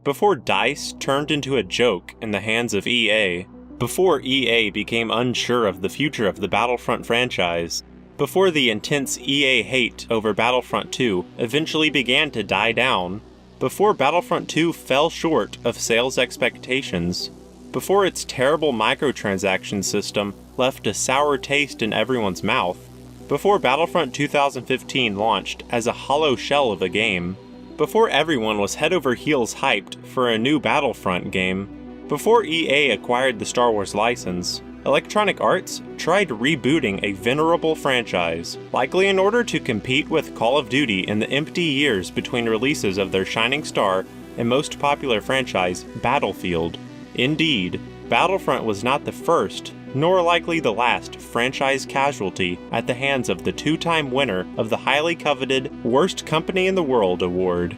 before DICE turned into a joke in the hands of EA, before EA became unsure of the future of the Battlefront franchise, before the intense EA hate over Battlefront 2 eventually began to die down, before Battlefront 2 fell short of sales expectations, before its terrible microtransaction system left a sour taste in everyone's mouth, before Battlefront 2015 launched as a hollow shell of a game, before everyone was head over heels hyped for a new Battlefront game, before EA acquired the Star Wars license, Electronic Arts tried rebooting a venerable franchise, likely in order to compete with Call of Duty in the empty years between releases of their shining star and most popular franchise, Battlefield. Indeed, Battlefront was not the first, nor likely the last, franchise casualty at the hands of the two-time winner of the highly coveted Worst Company in the World award.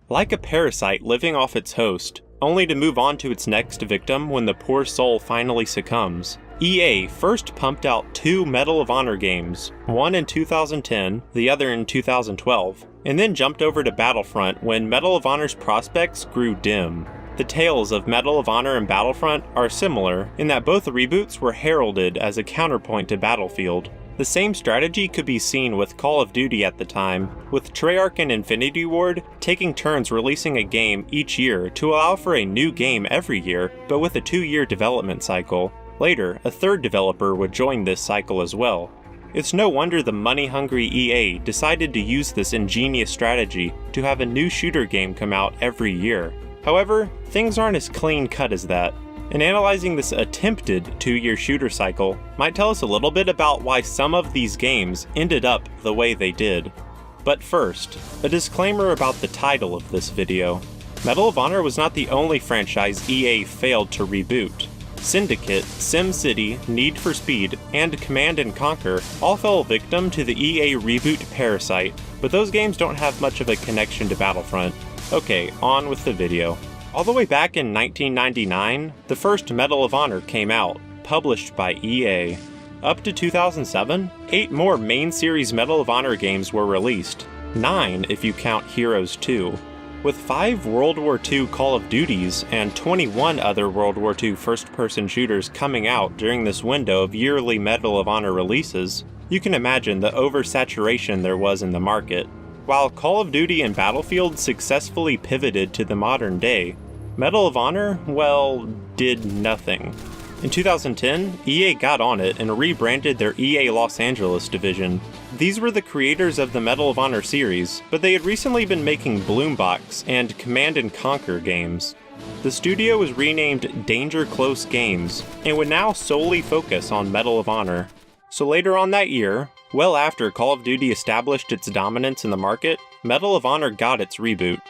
Like a parasite living off its host, only to move on to its next victim when the poor soul finally succumbs, EA first pumped out 2 Medal of Honor games, one in 2010, the other in 2012, and then jumped over to Battlefront when Medal of Honor's prospects grew dim. The tales of Medal of Honor and Battlefront are similar in that both reboots were heralded as a counterpoint to Battlefield. The same strategy could be seen with Call of Duty at the time, with Treyarch and Infinity Ward taking turns releasing a game each year to allow for a new game every year, but with a 2-year development cycle. Later, a third developer would join this cycle as well. It's no wonder the money-hungry EA decided to use this ingenious strategy to have a new shooter game come out every year. However, things aren't as clean-cut as that, and analyzing this attempted 2-year shooter cycle might tell us a little bit about why some of these games ended up the way they did. But first, a disclaimer about the title of this video. Medal of Honor was not the only franchise EA failed to reboot. Syndicate, SimCity, Need for Speed, and Command & Conquer all fell victim to the EA reboot parasite, but those games don't have much of a connection to Battlefront. Okay, on with the video. All the way back in 1999, the first Medal of Honor came out, published by EA. Up to 2007, 8 more main series Medal of Honor games were released, 9 if you count Heroes 2. With 5 World War II Call of Duties and 21 other World War II first-person shooters coming out during this window of yearly Medal of Honor releases, you can imagine the oversaturation there was in the market. While Call of Duty and Battlefield successfully pivoted to the modern day, Medal of Honor, well, did nothing. In 2010, EA got on it and rebranded their EA Los Angeles division. These were the creators of the Medal of Honor series, but they had recently been making Bloombox and Command & Conquer games. The studio was renamed Danger Close Games, and would now solely focus on Medal of Honor. So later on that year, well after Call of Duty established its dominance in the market, Medal of Honor got its reboot.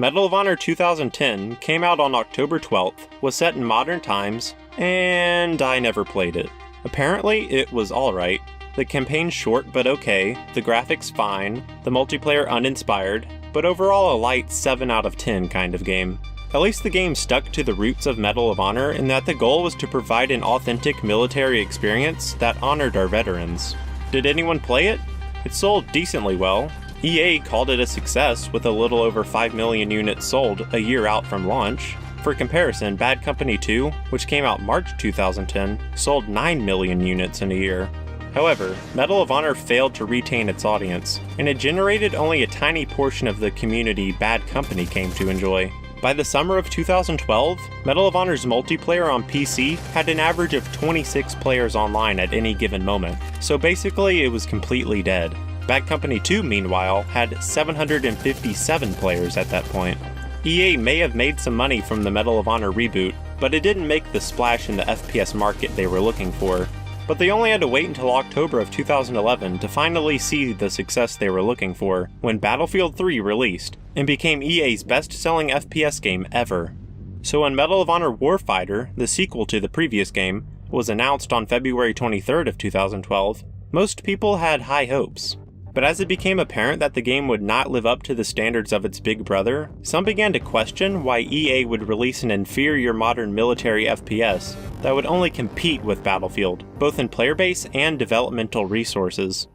Medal of Honor 2010 came out on October 12th, was set in modern times, and I never played it. Apparently, it was alright. The campaign's short but okay, the graphics fine, the multiplayer uninspired, but overall a light 7 out of 10 kind of game. At least the game stuck to the roots of Medal of Honor in that the goal was to provide an authentic military experience that honored our veterans. Did anyone play it? It sold decently well. EA called it a success with a little over 5 million units sold a year out from launch. For comparison, Bad Company 2, which came out March 2010, sold 9 million units in a year. However, Medal of Honor failed to retain its audience, and it generated only a tiny portion of the community Bad Company came to enjoy. By the summer of 2012, Medal of Honor's multiplayer on PC had an average of 26 players online at any given moment, so basically it was completely dead. Bad Company 2, meanwhile, had 757 players at that point. EA may have made some money from the Medal of Honor reboot, but it didn't make the splash in the FPS market they were looking for. But they only had to wait until October of 2011 to finally see the success they were looking for, when Battlefield 3 released, and became EA's best-selling FPS game ever. So when Medal of Honor Warfighter, the sequel to the previous game, was announced on February 23rd of 2012, most people had high hopes. But as it became apparent that the game would not live up to the standards of its big brother, some began to question why EA would release an inferior modern military FPS that would only compete with Battlefield, both in player base and developmental resources.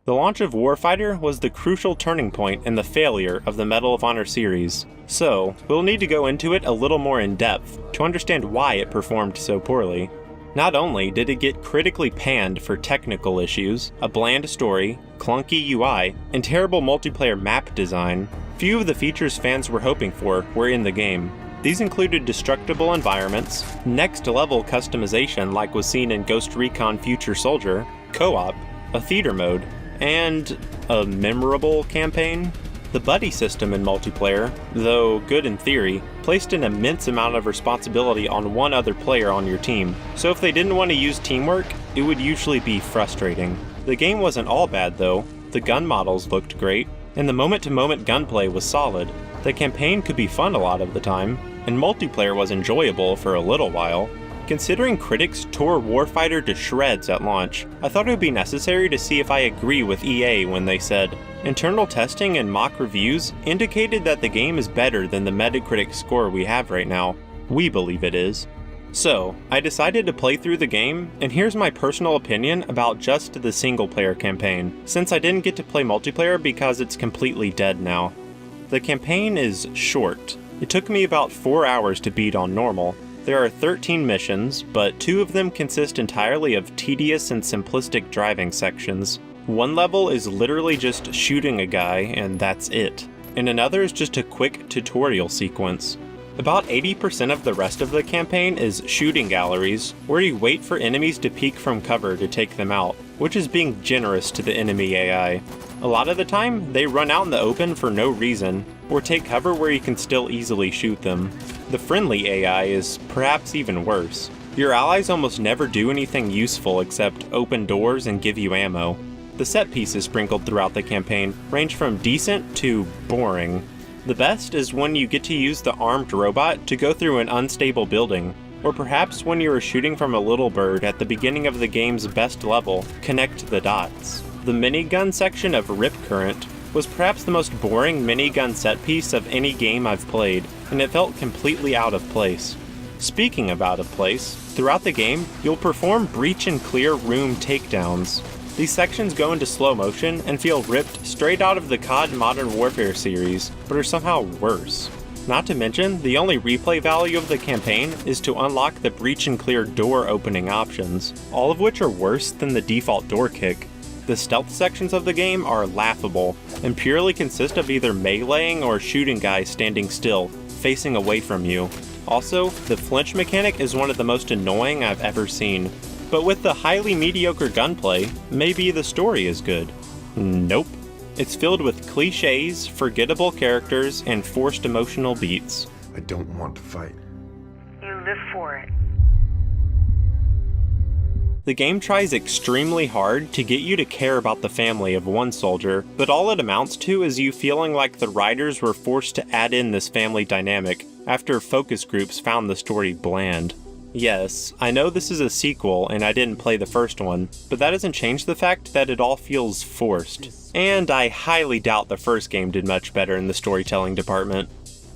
The launch of Warfighter was the crucial turning point in the failure of the Medal of Honor series, so we'll need to go into it a little more in depth to understand why it performed so poorly. Not only did it get critically panned for technical issues, a bland story, clunky UI, and terrible multiplayer map design, few of the features fans were hoping for were in the game. These included destructible environments, next-level customization like was seen in Ghost Recon Future Soldier, co-op, a theater mode, and a memorable campaign. The buddy system in multiplayer, though good in theory, placed an immense amount of responsibility on one other player on your team, so if they didn't want to use teamwork, it would usually be frustrating. The game wasn't all bad though, the gun models looked great, and the moment-to-moment gunplay was solid. The campaign could be fun a lot of the time, and multiplayer was enjoyable for a little while. Considering critics tore Warfighter to shreds at launch, I thought it would be necessary to see if I agree with EA when they said, "Internal testing and mock reviews indicated that the game is better than the Metacritic score we have right now. We believe it is." So, I decided to play through the game, and here's my personal opinion about just the single-player campaign, since I didn't get to play multiplayer because it's completely dead now. The campaign is short. It took me about 4 hours to beat on normal. There are 13 missions, but 2 of them consist entirely of tedious and simplistic driving sections. One level is literally just shooting a guy, and that's it. And another is just a quick tutorial sequence. About 80% of the rest of the campaign is shooting galleries, where you wait for enemies to peek from cover to take them out, which is being generous to the enemy AI. A lot of the time, they run out in the open for no reason, or take cover where you can still easily shoot them. The friendly AI is perhaps even worse. Your allies almost never do anything useful except open doors and give you ammo. The set pieces sprinkled throughout the campaign range from decent to boring. The best is when you get to use the armed robot to go through an unstable building, or perhaps when you are shooting from a little bird at the beginning of the game's best level, connect the dots. The minigun section of Rip Current was perhaps the most boring minigun set piece of any game I've played, and it felt completely out of place. Speaking of out of place, throughout the game, you'll perform breach and clear room takedowns. These sections go into slow motion and feel ripped straight out of the COD Modern Warfare series, but are somehow worse. Not to mention, the only replay value of the campaign is to unlock the breach and clear door opening options, all of which are worse than the default door kick. The stealth sections of the game are laughable, and purely consist of either meleeing or shooting guys standing still, facing away from you. Also, the flinch mechanic is one of the most annoying I've ever seen. But with the highly mediocre gunplay, maybe the story is good. Nope. It's filled with cliches, forgettable characters, and forced emotional beats. I don't want to fight. You live for it. The game tries extremely hard to get you to care about the family of one soldier, but all it amounts to is you feeling like the writers were forced to add in this family dynamic after focus groups found the story bland. Yes, I know this is a sequel and I didn't play the first one, but that doesn't change the fact that it all feels forced. And I highly doubt the first game did much better in the storytelling department.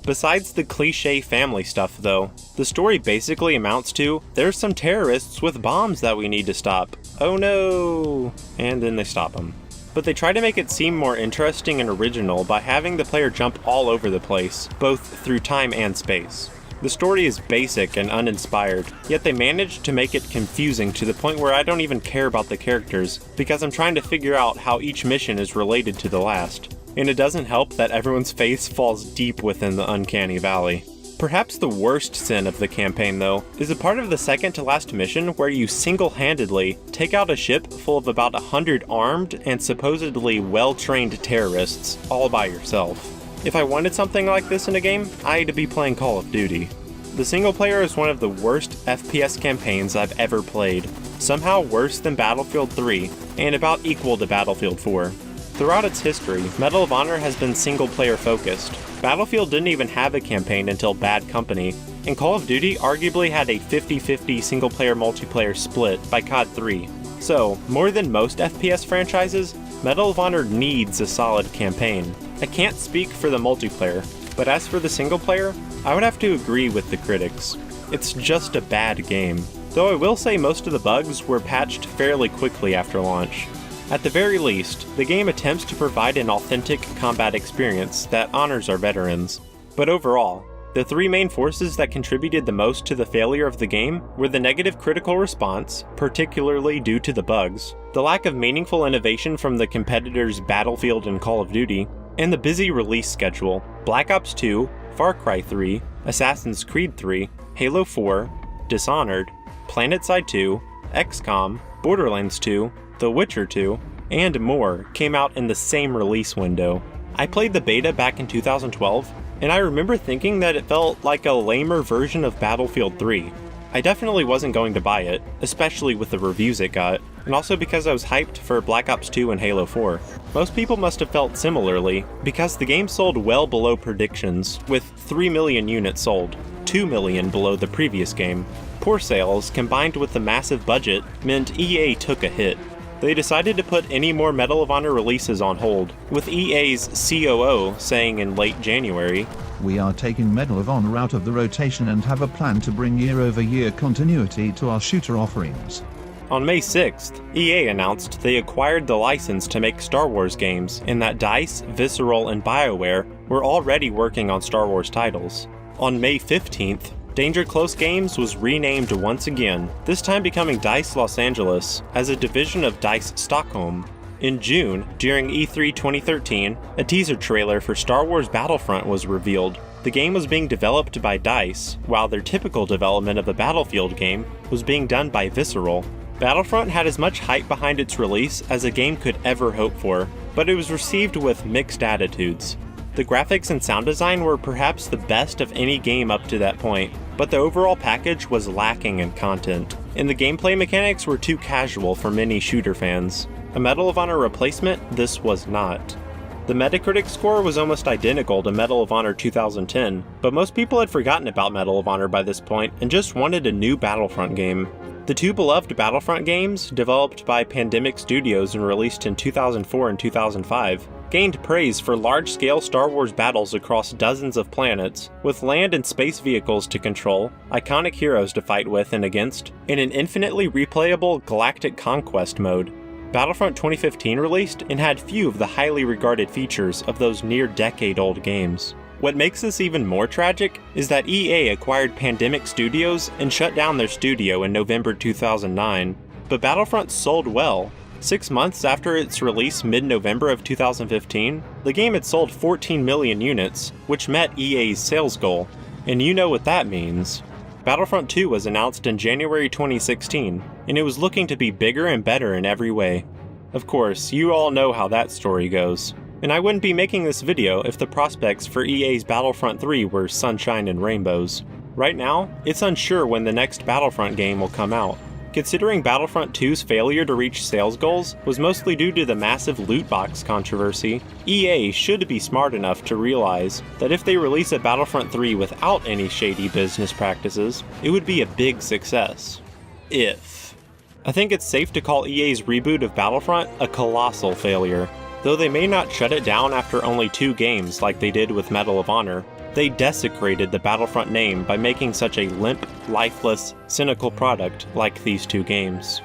Besides the cliche family stuff though, the story basically amounts to, there's some terrorists with bombs that we need to stop. Oh no! And then they stop them. But they try to make it seem more interesting and original by having the player jump all over the place, both through time and space. The story is basic and uninspired, yet they managed to make it confusing to the point where I don't even care about the characters, because I'm trying to figure out how each mission is related to the last. And it doesn't help that everyone's face falls deep within the uncanny valley. Perhaps the worst sin of the campaign, though, is a part of the second to last mission where you single-handedly take out a ship full of about 100 armed and supposedly well-trained terrorists, all by yourself. If I wanted something like this in a game, I'd be playing Call of Duty. The single player is one of the worst FPS campaigns I've ever played, somehow worse than Battlefield 3, and about equal to Battlefield 4. Throughout its history, Medal of Honor has been single-player focused. Battlefield didn't even have a campaign until Bad Company, and Call of Duty arguably had a 50-50 single-player multiplayer split by COD 3. So, more than most FPS franchises, Medal of Honor needs a solid campaign. I can't speak for the multiplayer, but as for the single player, I would have to agree with the critics. It's just a bad game, though I will say most of the bugs were patched fairly quickly after launch. At the very least, the game attempts to provide an authentic combat experience that honors our veterans. But overall, the three main forces that contributed the most to the failure of the game were the negative critical response, particularly due to the bugs, the lack of meaningful innovation from the competitors Battlefield and Call of Duty, and the busy release schedule. Black Ops 2, Far Cry 3, Assassin's Creed 3, Halo 4, Dishonored, PlanetSide 2, XCOM, Borderlands 2, The Witcher 2, and more came out in the same release window. I played the beta back in 2012, and I remember thinking that it felt like a lamer version of Battlefield 3. I definitely wasn't going to buy it, especially with the reviews it got, and also because I was hyped for Black Ops 2 and Halo 4. Most people must have felt similarly, because the game sold well below predictions, with 3 million units sold, 2 million below the previous game. Poor sales, combined with the massive budget, meant EA took a hit. They decided to put any more Medal of Honor releases on hold, with EA's COO saying in late January, "We are taking Medal of Honor out of the rotation and have a plan to bring year-over-year continuity to our shooter offerings." On May 6th, EA announced they acquired the license to make Star Wars games, and that DICE, Visceral, and BioWare were already working on Star Wars titles. On May 15th, Danger Close Games was renamed once again, this time becoming DICE Los Angeles, as a division of DICE Stockholm. In June, during E3 2013, a teaser trailer for Star Wars Battlefront was revealed. The game was being developed by DICE, while their typical development of a Battlefield game was being done by Visceral. Battlefront had as much hype behind its release as a game could ever hope for, but it was received with mixed attitudes. The graphics and sound design were perhaps the best of any game up to that point, but the overall package was lacking in content, and the gameplay mechanics were too casual for many shooter fans. A Medal of Honor replacement, this was not. The Metacritic score was almost identical to Medal of Honor 2010, but most people had forgotten about Medal of Honor by this point and just wanted a new Battlefront game. The two beloved Battlefront games, developed by Pandemic Studios and released in 2004 and 2005, gained praise for large-scale Star Wars battles across dozens of planets, with land and space vehicles to control, iconic heroes to fight with and against, and an infinitely replayable galactic conquest mode. Battlefront 2015 released and had few of the highly regarded features of those near-decade-old games. What makes this even more tragic is that EA acquired Pandemic Studios and shut down their studio in November 2009, but Battlefront sold well. 6 months after its release mid-November of 2015, the game had sold 14 million units, which met EA's sales goal, and you know what that means. Battlefront 2 was announced in January 2016, and it was looking to be bigger and better in every way. Of course, you all know how that story goes, and I wouldn't be making this video if the prospects for EA's Battlefront 3 were sunshine and rainbows. Right now, it's unsure when the next Battlefront game will come out. Considering Battlefront 2's failure to reach sales goals was mostly due to the massive loot box controversy, EA should be smart enough to realize that if they release a Battlefront 3 without any shady business practices, it would be a big success. If. I think it's safe to call EA's reboot of Battlefront a colossal failure. Though they may not shut it down after only 2 games like they did with Medal of Honor, they desecrated the Battlefront name by making such a limp, lifeless, cynical product like these 2 games.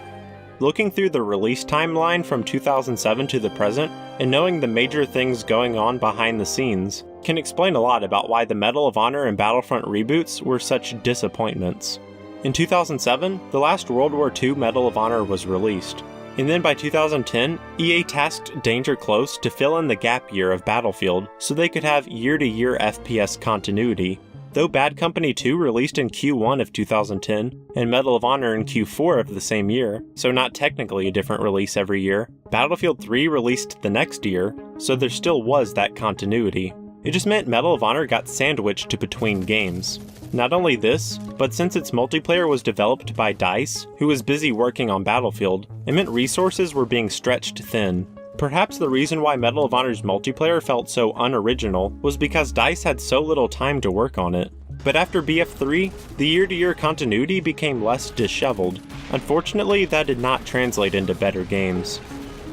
Looking through the release timeline from 2007 to the present, and knowing the major things going on behind the scenes, can explain a lot about why the Medal of Honor and Battlefront reboots were such disappointments. In 2007, the last World War II Medal of Honor was released. And then by 2010, EA tasked Danger Close to fill in the gap year of Battlefield so they could have year-to-year FPS continuity. Though Bad Company 2 released in Q1 of 2010, and Medal of Honor in Q4 of the same year, so not technically a different release every year, Battlefield 3 released the next year, so there still was that continuity. It just meant Medal of Honor got sandwiched between games. Not only this, but since its multiplayer was developed by DICE, who was busy working on Battlefield, it meant resources were being stretched thin. Perhaps the reason why Medal of Honor's multiplayer felt so unoriginal was because DICE had so little time to work on it. But after BF3, the year-to-year continuity became less disheveled. Unfortunately, that did not translate into better games.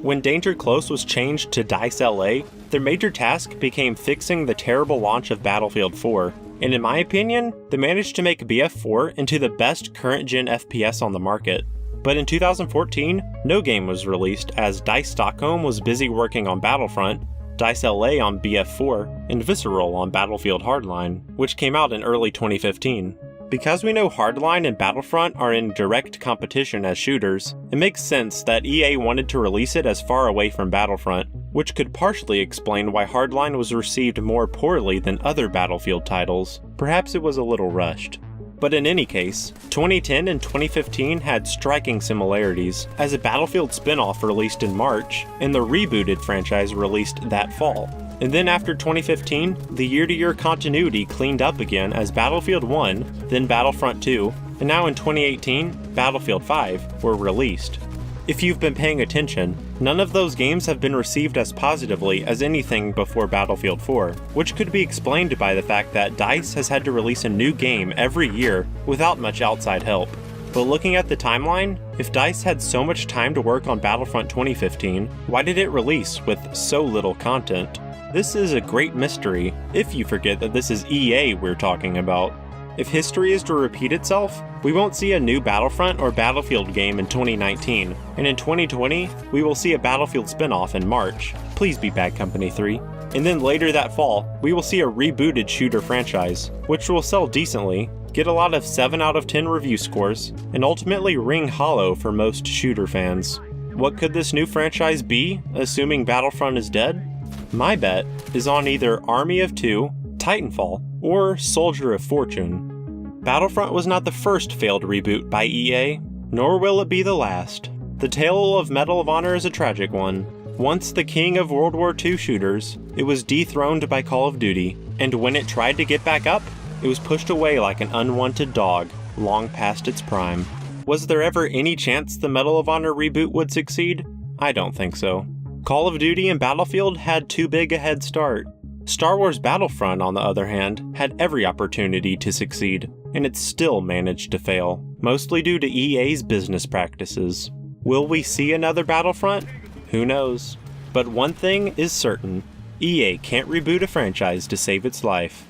When Danger Close was changed to DICE LA, their major task became fixing the terrible launch of Battlefield 4, and in my opinion, they managed to make BF4 into the best current-gen FPS on the market. But in 2014, no game was released as DICE Stockholm was busy working on Battlefront, DICE LA on BF4, and Visceral on Battlefield Hardline, which came out in early 2015. Because we know Hardline and Battlefront are in direct competition as shooters, it makes sense that EA wanted to release it as far away from Battlefront, which could partially explain why Hardline was received more poorly than other Battlefield titles. Perhaps it was a little rushed. But in any case, 2010 and 2015 had striking similarities, as a Battlefield spin-off released in March, and the rebooted franchise released that fall. And then after 2015, the year-to-year continuity cleaned up again as Battlefield 1, then Battlefront 2, and now in 2018, Battlefield 5 were released. If you've been paying attention, none of those games have been received as positively as anything before Battlefield 4, which could be explained by the fact that DICE has had to release a new game every year without much outside help. But looking at the timeline, if DICE had so much time to work on Battlefront 2015, why did it release with so little content? This is a great mystery, if you forget that this is EA we're talking about. If history is to repeat itself, we won't see a new Battlefront or Battlefield game in 2019, and in 2020, we will see a Battlefield spin-off in March. Please be Bad Company 3. And then later that fall, we will see a rebooted shooter franchise, which will sell decently, get a lot of 7 out of 10 review scores, and ultimately ring hollow for most shooter fans. What could this new franchise be, assuming Battlefront is dead? My bet is on either Army of Two, Titanfall, or Soldier of Fortune. Battlefront was not the first failed reboot by EA, nor will it be the last. The tale of Medal of Honor is a tragic one. Once the king of World War II shooters, it was dethroned by Call of Duty, and when it tried to get back up, it was pushed away like an unwanted dog, long past its prime. Was there ever any chance the Medal of Honor reboot would succeed? I don't think so. Call of Duty and Battlefield had too big a head start. Star Wars Battlefront, on the other hand, had every opportunity to succeed, and it still managed to fail, mostly due to EA's business practices. Will we see another Battlefront? Who knows? But one thing is certain, EA can't reboot a franchise to save its life.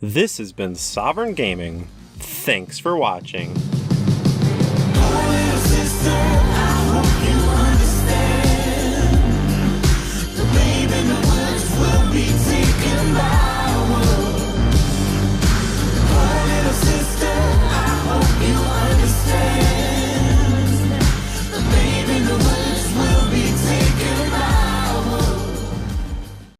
This has been Sovern Gaming. Thanks for watching.